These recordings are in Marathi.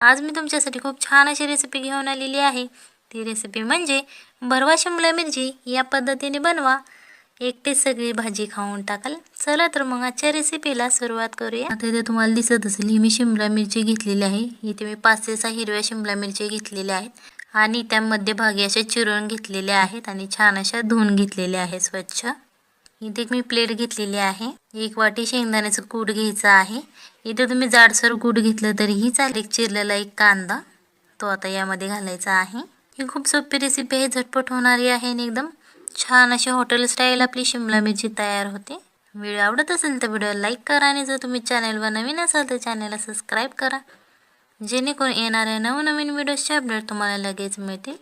आज मी तुमच्यासाठी खूप छान अशी रेसिपी घेऊन आलेली आहे। ती रेसिपी म्हणजे भरवा शिमला मिरची। या पद्धतीने बनवा, एकटेच सगळी भाजी खाऊन टाकाल। चला तर मग आजच्या रेसिपीला सुरुवात करूया। आता इथे तुम्हाला दिसत असेल ही मी शिमला मिरची घेतलेली आहे। इथे मी 5 ते 6 हिरव्या शिमला मिरची घेतलेल्या आहेत आणि त्या मध्यभागी अशा चिरून घेतलेल्या आहेत आणि छान अशा धुवून घेतलेल्या आहेत स्वच्छ। इथे मी प्लेट घेतलेली आहे। 1 वाटी शेंगदाण्याचं कूट घ्यायचं आहे। इथे तुम्ही जाडसर कूट घेतलं तरीही चालेल। चिरलेला 1 कांदा तो आता यामध्ये घालायचा आहे। ही खूप सोपी रेसिपी आहे, झटपट होणारी आहे आणि एकदम छान अशी हॉटेल स्टाईल आपली शिमला मिरची तयार होते। व्हिडिओ आवडत असेल तर व्हिडिओ लाईक करा आणि जर तुम्ही चॅनलवर नवीन असाल तर चॅनलला सबस्क्राईब करा, जेणेकरून येणाऱ्या नवनवीन व्हिडिओचे अपडेट तुम्हाला लगेच मिळतील।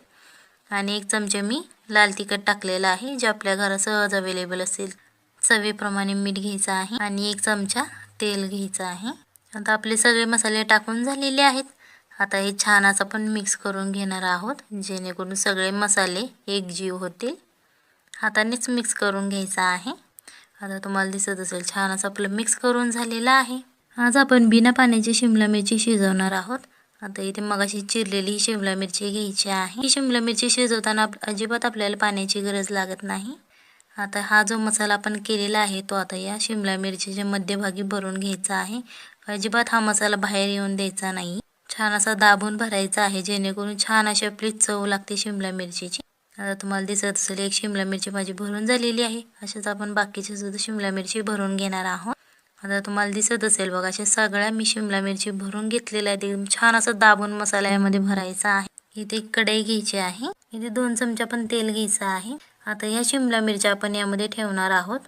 आणि 1 चमचा मी लाल तिखट टाकलेला आहे, जे आपल्या घरात सहज अवेलेबल असेल। चवीप्रमाणे मीठ घ्यायचं आहे आणि 1 चमचा तेल घ्यायचं आहे। आता आपले सगळे मसाले टाकून झालेले आहेत। आता हे छान असं आपण मिक्स करून घेणार आहोत, जेणेकरून सगळे मसाले एकजीव होतील। हातानेच मिक्स करून घ्यायचं आहे। आता तुम्हाला दिसत असेल छान असं आपलं मिक्स करून झालेलं आहे। आज आपण बिना पाण्याची शिमला मिरची शिजवणार आहोत। आता इथे मगाशी चिरलेली ही शिमला मिरची घ्यायची आहे। ही शिमला मिरची शिजवताना अजिबात आपल्याला पाण्याची गरज लागत नाही। आता हा जो मसाला आपण केलेला आहे तो आता या शिमला मिरचीच्या मध्यभागी भरून घ्यायचा आहे। अजिबात हा मसाला बाहेर येऊन द्यायचा नाही, छान असा दाबून भरायचा आहे, जेणेकरून छान अशी आपली चव लागते शिमला मिरचीची। आता तुम्हाला दिसत असेल 1 शिमला मिरची माझी भरून झालेली आहे। अशाच आपण बाकीचे सुद्धा शिमला मिरची भरून घेणार आहोत। आता तुम्हाला दिसत असेल बघा, अशा सगळ्या मी शिमला मिरची भरून घेतलेल्या आहेत। एकदम छान असं दाबून मसाला यामध्ये भरायचा आहे। इथे एक कढई घ्यायची आहे, इथे 2 चमचा पण तेल घ्यायचं आहे। आता या शिमला मिरच्या आपण यामध्ये ठेवणार आहोत।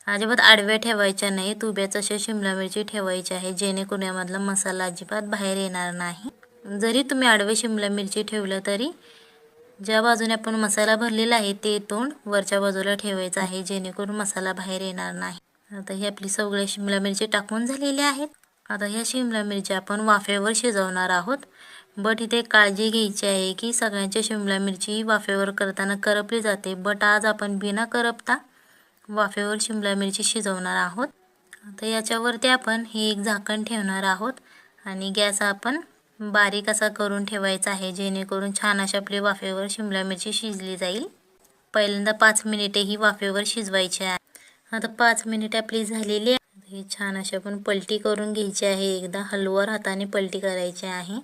अजिबात आडव्या ठेवायच्या नाही, उभ्याच अशा शिमला मिरची ठेवायची आहे, जेणेकरून यामधला मसाला अजिबात बाहेर येणार नाही। जरी तुम्ही आडवे शिमला मिरची ठेवलं तरी ज्या बाजूने आपण मसाला भरलेला आहे ते तोंड वरच्या बाजूला ठेवायचं आहे, जेणेकरून मसाला बाहेर येणार नाही। आता ही आपली सगळी शिमला मिरची टाकून झालेली आहेत। आता ह्या शिमला मिरची आपण वाफेवर शिजवणार आहोत। बट इथे काळजी घ्यायची आहे की सगळ्यांच्या शिमला मिरची वाफेवर करताना करपली जाते, बट आज आपण बिना करपता वाफेवर शिमला मिरची शिजवणार आहोत। आता याच्यावरती आपण हे एक झाकण ठेवणार आहोत आणि गॅस आपण बारीक असा करून ठेवायचा आहे, जेणेकरून छान अशा आपली वाफेवर शिमला मिरची शिजली जाईल। पहिल्यांदा 5 मिनिटे ही वाफेवर शिजवायची आहे। आता 5 मिनिटे आपली झालेली आहे। हे छान अशी आपण पलटी करून घ्यायची आहे, एकदा हलवार हाताने पलटी करायची आहे।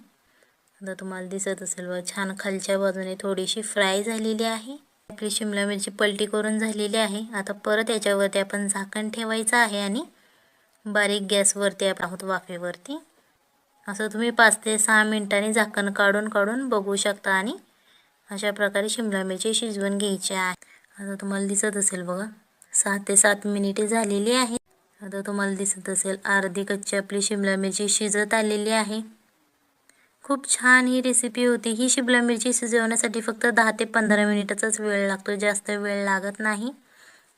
आता तुम्हाला दिसत असेल बघा, छान खालच्या बाजूने थोडीशी फ्राय झालेली आहे। आपली शिमला मिरची पलटी करून झालेली आहे। आता परत याच्यावरती आपण झाकण ठेवायचं आहे आणि बारीक गॅसवरती आहोत वाफेवरती। असं तुम्ही 5 ते 6 मिनिटांनी झाकण काढून बघू शकता आणि अशा प्रकारे शिमला मिरची शिजवून घ्यायची आहे। आता तुम्हाला दिसत असेल बघा, 6 ते 7 मिनिटे झालेली आहे। आता तुम्हाला दिसत असेल अर्धी कच्ची आपली शिमला मिरची शिजत आलेली आहे। खूप छान ही रेसिपी होती। ही शिमला मिरची शिजवण्यासाठी फक्त 10 ते 15 मिनिटाचाच वेळ लागतो, जास्त वेळ लागत नाही।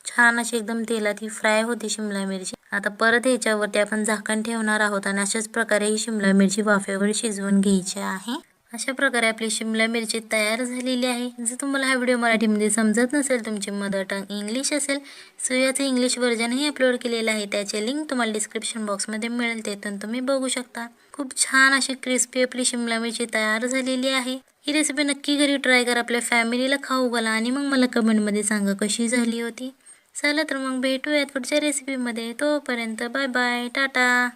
छान अशी एकदम तेलात ही फ्राय होती शिमला मिरची। आता परत याच्यावरती आपण झाकण ठेवणार आहोत आणि अशाच प्रकारे ही शिमला मिरची वाफेवर शिजवून घ्यायची आहे। अशा प्रकारे आपली शिमला मिरची तयार झालेली आहे। जर तुम्हाला हा व्हिडिओ मराठीमध्ये समजत नसेल, तुमची मदर टंग इंग्लिश असेल, सो याचं इंग्लिश व्हर्जनही अपलोड केलेलं आहे, त्याचे लिंक तुम्हाला डिस्क्रिप्शन बॉक्समध्ये मिळेल, तेथून तुम्ही बघू शकता। खूप छान अशी क्रिस्पी आपली शिमला मिरची तयार झालेली आहे। ही रेसिपी नक्की घरी ट्राय करा, आपल्या फॅमिलीला खाऊ घाला आणि मग मला कमेंटमध्ये सांगा कशी झाली होती। चला तर मग भेटूयात पुढच्या रेसिपीमध्ये, तोपर्यंत बाय बाय, टाटा।